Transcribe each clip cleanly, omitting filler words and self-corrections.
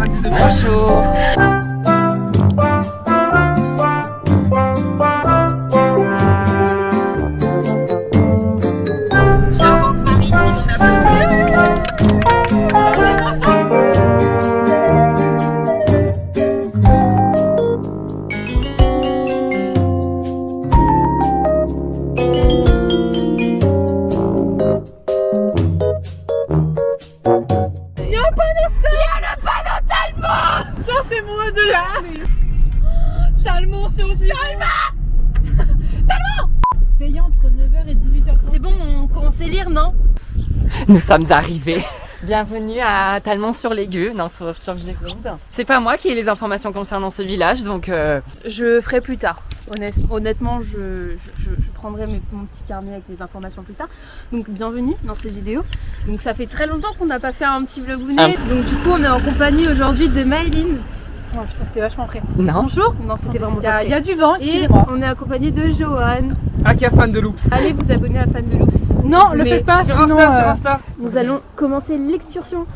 potes de Bonjour. Charente-Maritime, on applaudit. Sortez-moi de là. Talmont sur Gironde. Talmont. Payant entre 9h et 18h30. C'est bon, on sait lire, non? Nous sommes arrivés. Bienvenue à Talmont-sur-les-Gueux, non, sur Gironde. C'est pas moi qui ai les informations concernant ce village, donc... Je ferai plus tard. Honnêtement, je prendrai mon petit carnet avec les informations plus tard. Donc bienvenue dans cette vidéo. Donc ça fait très longtemps qu'on n'a pas fait un petit vlogounet. Donc du coup on est en compagnie aujourd'hui de Maëline. Oh putain, c'était vachement prêt. Non. Bonjour. Non, c'était vraiment pas Il y a du vent, Et excusez-moi. on est accompagné de Johan. Aka fan de Loops. Allez vous abonner à Fan de Loops. Non, le Mais faites pas, Sur sinon... Insta, sur Insta. Nous allons commencer l'excursion.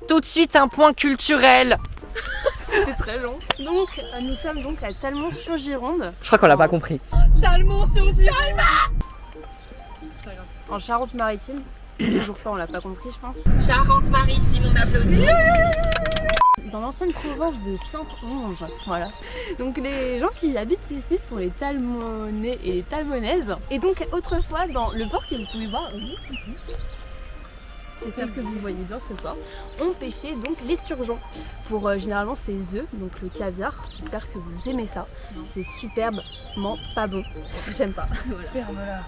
Tout de suite, un point culturel. C'était très long. Donc nous sommes donc à Talmont-sur-Gironde. Je crois qu'on l'a pas compris. Talmont sur Gironde. En Charente-Maritime. Toujours pas, on l'a pas compris je pense. Charente-Maritime, on applaudit. Dans l'ancienne province de Sainte-Onge, voilà. Donc les gens qui habitent ici sont les Talmonnais et les Talmonnaises. Et donc autrefois dans le port que vous pouvez voir, j'espère que vous voyez bien ce port, on pêchait donc les surgeons pour généralement ces œufs, donc le caviar. J'espère que vous aimez ça. C'est superbement pas bon. J'aime pas. Voilà. Ferme-la.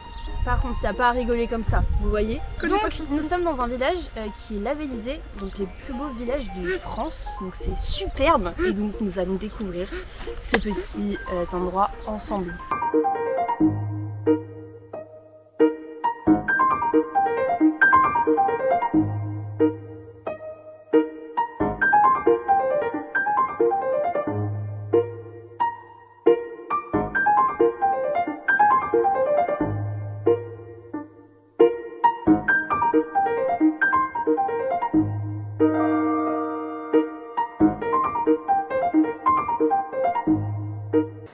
Par contre, il n'y a pas à rigoler comme ça, vous voyez. Donc, nous sommes dans un village qui est labellisé, donc les plus beaux villages de France. Donc, c'est superbe. Et donc, nous allons découvrir ce petit endroit ensemble.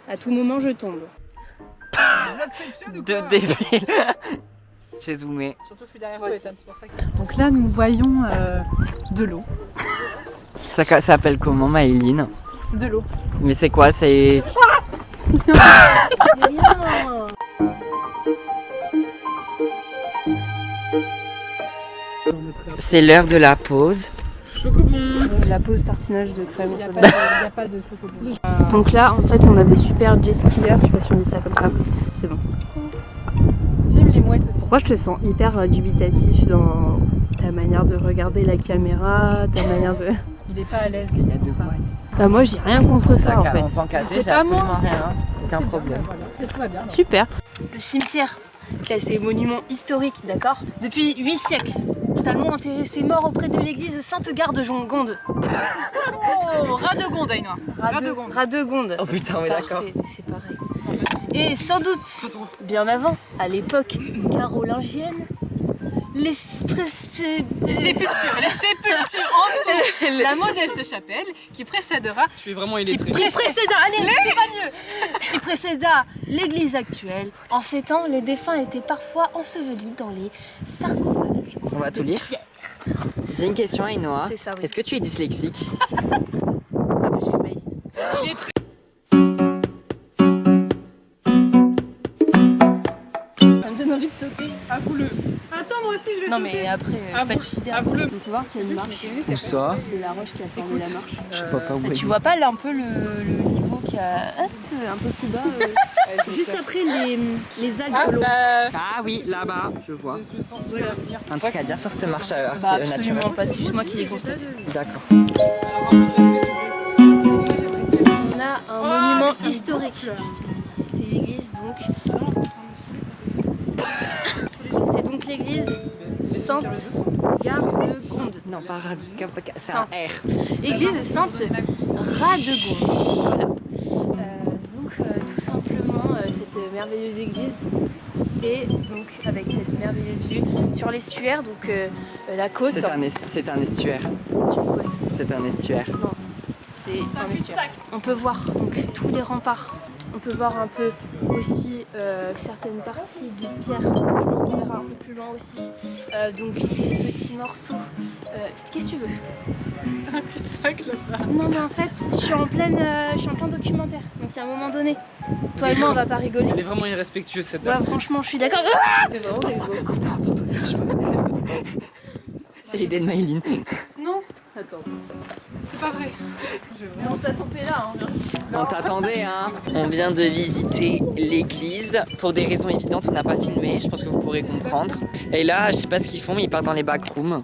À tout moment, je tombe. De débile. J'ai zoomé. Surtout, je suis derrière toi, Ethan, c'est pour ça que... Donc là, nous voyons de l'eau. Ça s'appelle comment, Maëline? De l'eau. Mais c'est quoi? C'est... C'est l'heure de la pause. La pause tartinage de crème. Il n'y a pas de chocobon. Donc là, en fait, on a des super jet skieurs. Je sais pas si on dit ça comme ça. C'est bon. Filme les mouettes aussi. Pourquoi je te sens hyper dubitatif dans ta manière de regarder la caméra, ta manière de... Il est pas à l'aise, c'est pour ça. Bah moi j'ai rien contre ça en fait. En tant qu'âgé, C'est j'ai pas absolument moi. rien. Aucun C'est problème. bien, voilà, c'est tout va bien. Super. Le cimetière, classé monument historique, d'accord? Depuis 8 siècles. Talmont intéressé mort auprès de l'église Sainte-Garde de Gonde. Oh, Radegonde, Aïnois. Radegonde. Radegonde. Oh putain, oui d'accord. Parfait, c'est pareil. Et sans doute, bien avant, à l'époque carolingienne, les sépultures entourent la modeste chapelle qui précédera. Je suis vraiment qui illettré. précéda, allez, c'est pas mieux, qui précéda l'église actuelle. En ces temps, les défunts étaient parfois ensevelis dans les sarcophages. On va tout de lire. pierre. J'ai une question, Ainoa. C'est ça, oui. Est-ce que tu es dyslexique? Pas plus que May. Ça me donne envie de sauter. Avoue-le. Attends, moi aussi je vais Non sauter. mais après, je suis pas suicidaire. Avoue-le. On peut voir qu'il y a une marche. Où ça? C'est la roche qui a formé la marche. Je vois pas où Mais elle tu est. vois pas là un peu le niveau qui hop, un peu plus bas, juste après les algues de l'eau. Ah oui, là-bas, je vois. Un truc à dire sur cette marche naturelle? Absolument pas, c'est juste moi qui l'ai constaté. D'accord. On a un monument historique juste ici. C'est l'église donc. C'est donc l'église Sainte-Gardegonde. Non, pas c'est un R. Église Sainte-Radegonde. Voilà. Donc tout simplement cette merveilleuse église et donc avec cette merveilleuse vue sur l'estuaire, donc la côte. C'est un estuaire. C'est une côte. C'est un estuaire. Non, c'est un estuaire. On peut voir donc tous les remparts. On peut voir un peu aussi certaines parties de pierre. Je pense qu'on verra un peu plus loin aussi. Donc des petits morceaux. Qu'est-ce que tu veux? C'est un cul-de-sac là-bas. Non mais en fait, je suis en plein documentaire. Donc à un moment donné, toi et moi on va pas rigoler. Elle est vraiment irrespectueuse cette Ouais, dame. franchement, je suis d'accord. C'est vraiment rigolo. C'est l'idée de Maëline. Non. Attends. C'est pas vrai. On t'a tombé là, hein. On t'attendait, hein. On vient de visiter l'église. Pour des raisons évidentes, on n'a pas filmé. Je pense que vous pourrez comprendre. Et là, je sais pas ce qu'ils font, mais ils partent dans les backrooms.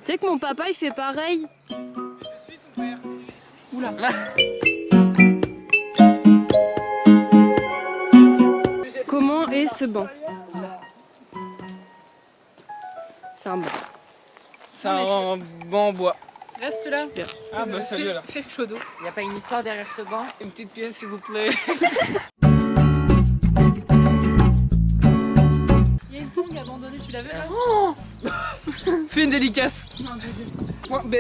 Tu sais que mon papa il fait pareil. Oula. Comment est ce banc? C'est un banc. C'est un banc en bois. Reste là. Ah bah salut alors. Fais le clodo. Il n'y a pas une histoire derrière ce banc? Une petite pièce s'il vous plaît. Il y a une tongue abandonnée, tu l'as vu là? Fais une dédicace.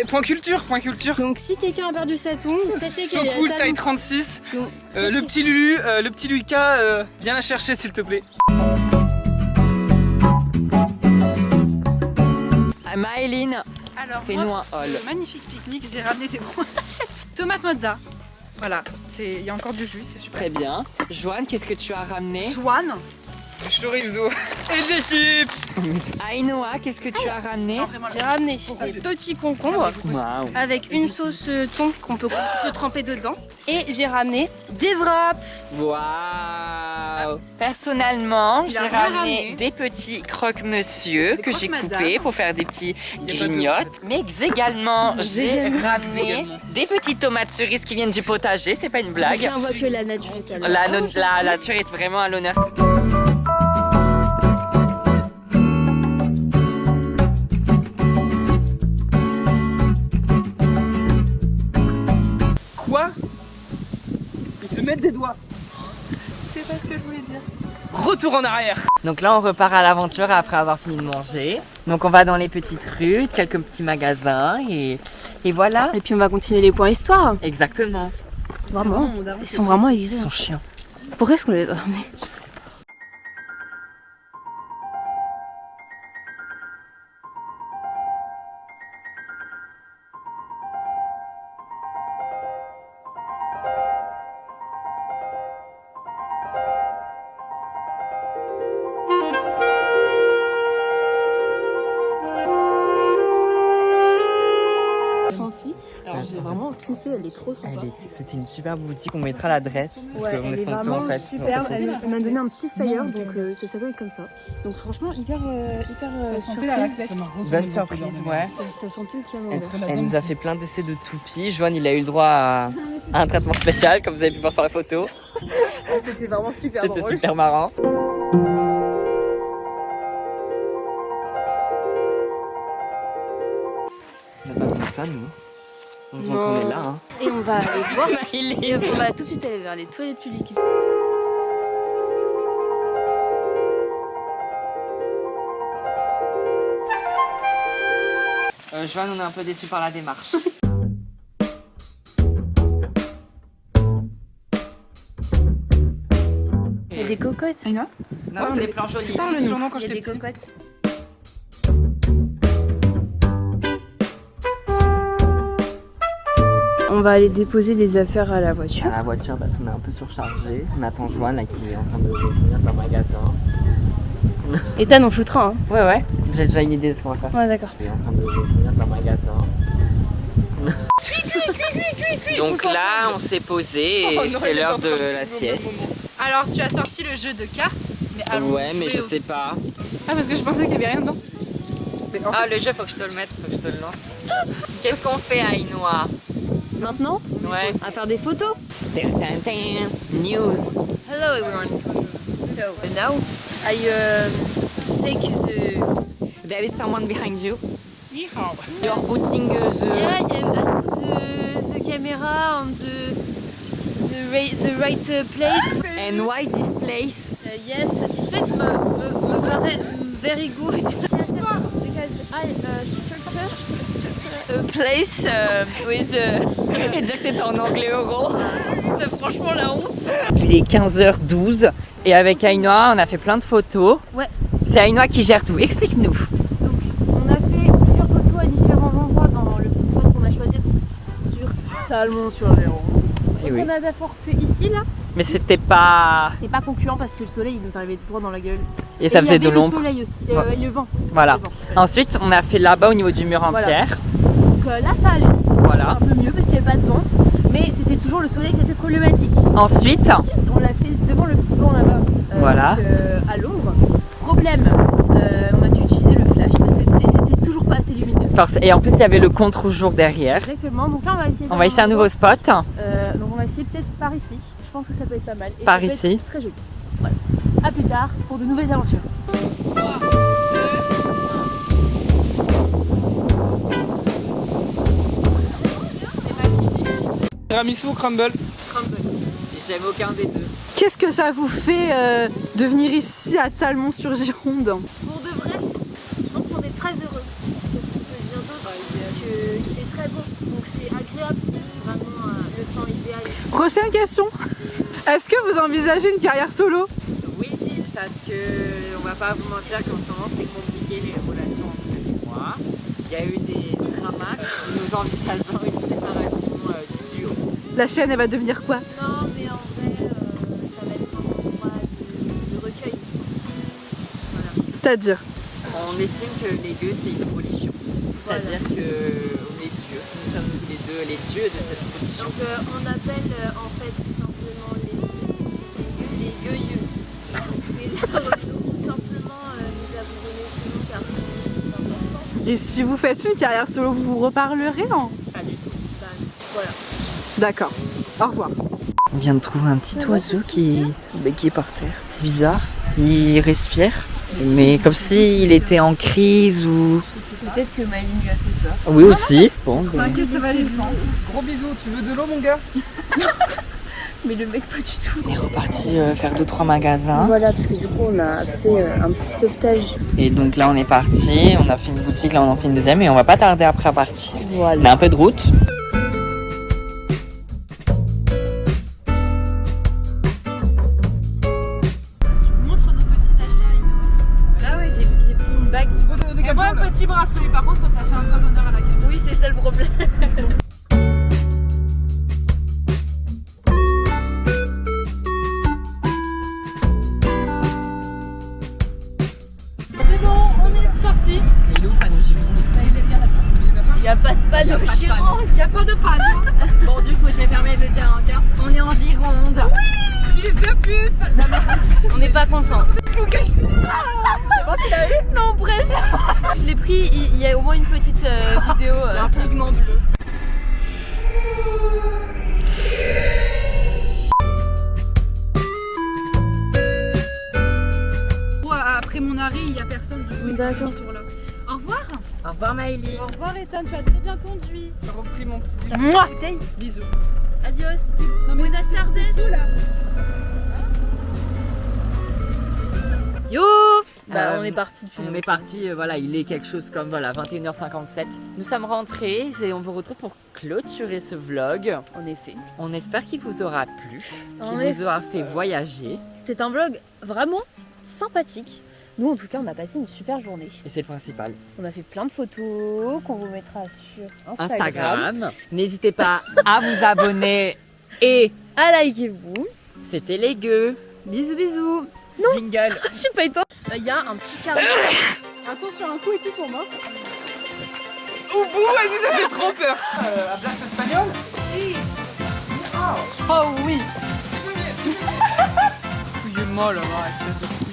Point culture, point culture. Donc si quelqu'un a perdu sa tongue, sachez So qu'elle est cool, à taille talons. 36. Donc, Le petit Lulu, le petit Lucas, viens la chercher s'il te plaît. Maëline, Alors, fais-nous moi, un haul. pour ce magnifique pique-nique, j'ai ramené des brochettes. Tomate mozza. Voilà, il y a encore du jus, c'est super. Très bien. Joanne, qu'est-ce que tu as ramené? Joanne. Du chorizo et des chips. Ainoa, qu'est-ce que tu as ramené? Non, vraiment, j'ai ramené des petits concombres Waouh. avec une sauce thon qu'on peut tremper dedans. Et j'ai ramené des wraps. Waouh. Personnellement, Il a j'ai rien ramené ramené. des petits croque-monsieur Des que j'ai croque-madame. coupés pour faire des petits a pas de- grignotes. Mais également, j'ai ramené Également. des petites tomates cerises qui viennent du potager. C'est pas une blague. On voit que la nature est à l'heure. La nature est vraiment à l'honneur. Quoi? Ils se mettent des doigts. C'était pas ce que je voulais dire. Retour en arrière. Donc là, on repart à l'aventure après avoir fini de manger. Donc on va dans les petites rues, quelques petits magasins et voilà. Et puis on va continuer les points histoire. Exactement. Vraiment. Ils sont vraiment aigris. Ils sont chiants. Pourquoi est-ce qu'on les a ramenés? Je sais. Alors j'ai vraiment kiffé, elle est trop sympa. C'était une superbe boutique, on mettra l'adresse parce Ouais, qu'on elle est est sponsor vraiment en fait. superbe. Elle m'a donné un petit flyer, donc ça s'appelle comme ça. Donc franchement, hyper surprise. Bonne surprise, ouais. Ça sentait le camembert. Elle nous a fait plein d'essais de toupies. Joanne, il a eu le droit à un traitement spécial, comme vous avez pu voir sur la photo. C'était vraiment super C'était drôle. super marrant. On n'a pas besoin de ça, nous. Heureusement qu'on est là. Hein. Et on va aller voir. Il Et est... on va tout de suite aller vers les toilettes publiques. Joanne, on est un peu déçus par la démarche. Il y a des cocottes. Aïna. Non, c'est des plans jolis. C'était un surnom quand Il y a j'étais des petit. cocottes. On va aller déposer des affaires à la voiture. À la voiture parce qu'on est un peu surchargé. On attend Joanne là, qui est en train de venir d'un magasin. Ethan, on shootera. Hein. Ouais, j'ai déjà une idée de ce qu'on va faire. Ouais, d'accord. On est en train de finir dans un magasin. Donc là, on s'est posé et c'est l'heure de la sieste. Alors, tu as sorti le jeu de cartes, mais allons Ouais, mais jouer je sais pas. Ah, parce que je pensais qu'il y avait rien dedans. Mais en fait, Ah, le jeu, faut que je te le mette, faut que je te le lance. Qu'est-ce qu'on fait à Ainoa? Maintenant, Ouais. à faire des photos. News. Hello everyone. So now I take the There is someone behind you. You're putting the... I put the camera on the right place. And why this place? Yes, this place me paraît very good because I structure a place with Et dire que t'étais en anglais euro. c'est franchement la honte. Il est 15h12 et avec Ainoa, on a fait plein de photos. Ouais. C'est Ainoa qui gère tout. Explique-nous. Donc on a fait plusieurs photos à différents endroits dans le petit spot qu'on a choisi sur Salmon-sur-Géron. Et oui. On a d'abord fait ici là. Mais c'était pas... C'était pas concluant parce que le soleil il nous arrivait droit dans la gueule. Et ça faisait de Le l'ombre. soleil aussi, Ouais. le vent. Voilà. Le vent. Ensuite, on a fait là-bas au niveau du mur en Voilà. pierre. Donc là ça allait. Voilà. Un peu mieux parce qu'il n'y avait pas de vent. Mais c'était toujours le soleil qui était problématique. Ensuite, Ensuite, on l'a fait devant le petit banc là-bas. Voilà. Donc, à l'ombre. Problème, on a dû utiliser le flash parce que c'était toujours pas assez lumineux. et en plus, il y avait le contre-jour derrière. Exactement. Donc là, on va essayer. On va essayer un nouveau spot. Donc on va essayer peut-être par ici. Je pense que ça peut être pas mal. Et Par ça peut ici. être très joli. Voilà. À plus tard pour de nouvelles aventures. Tiramisu ou crumble? J'aime aucun des deux. qu'est-ce que ça vous fait de venir ici à Talmont-sur-Gironde? Pour de vrai, je pense qu'on est très heureux. Qu'est-ce qu'on peut dire d'autre? Il fait très beau. Donc c'est agréable. Vraiment le temps idéal. Prochaine question. Est-ce que vous envisagez une carrière solo? Oui, parce que on va pas vous mentir qu'en ce moment, c'est compliqué les relations entre elle et moi. Il y a eu des dramas. Nous envisageons une séparation du duo. La chaîne, elle va devenir quoi? Non, mais en vrai, ça va être un endroit de recueil. Voilà. C'est-à-dire? On estime que les deux, c'est une religion. C'est-à-dire qu'on est Dieu. Nous sommes les deux les dieux de cette religion. Donc on appelle en fait tout simplement les gueux. Donc c'est la religion tout simplement nous avons donné ce nom car c'est important. Et si vous faites une carrière solo, vous vous reparlerez, non? Pas du tout. Voilà. D'accord. Au revoir. On vient de trouver un petit oiseau qui est par terre. C'est bizarre. Il respire. Mais comme s'il était en crise ou... Peut-être que Maëline lui a fait peur. Oui aussi. Bon, T'inquiète, ça va aller. Gros bisous, tu veux de l'eau mon gars? Mais le mec pas du tout. on est reparti faire 2-3 magasins. Voilà, parce que du coup on a fait un petit sauvetage. Et donc là on est parti, on a fait une boutique, là on en fait une deuxième et on va pas tarder après à partir. Voilà. On a un peu de route. Montre nos petits achats. Ah ouais, j'ai pris une bague. Et moi, un petit bracelet. Par contre, t'as fait un doigt d'honneur à la caméra. Oui, c'est ça le problème. C'est bon, on est sorti. Il est où Panneau Il n'y a pas de panneau Gironde. Il n'y a pas de panneau. Bon du coup je me permets de le dire encore, on est en Gironde. Fils de pute. On n'est pas content. Bon, tu l'as eu? Non, presque. Je l'ai pris, il y a au moins une petite vidéo. Un pigment bleu. Après mon arrêt, il n'y a personne du coup. D'accord. Là. Au revoir. Au revoir Maëlie. Au revoir Ethan, tu as très bien conduit. J'ai repris mon petit bisou. Mouah. Bouteille. Bisous. Adios. Non mais Buenas tardes. tout là. Yo. Bah on est parti depuis. On est parti, voilà, il est quelque chose comme voilà 21h57. Nous sommes rentrés et on vous retrouve pour clôturer ce vlog. En effet. On espère qu'il vous aura plu, En qu'il vous aura fait voyager. C'était un vlog vraiment sympathique. Nous en tout cas on a passé une super journée. Et c'est le principal. On a fait plein de photos qu'on vous mettra sur Instagram. Instagram. N'hésitez pas à vous abonner et À liker vous. c'était les gueux. Bisous bisous. Jingle. Je suis pas éteint. Il y a un petit carnet. Attention, un coup et tout tombe. Hein. Oubou, elle nous a fait trop peur. Hablas espagnol? Oh oui. Fouille-moi là, espèce de...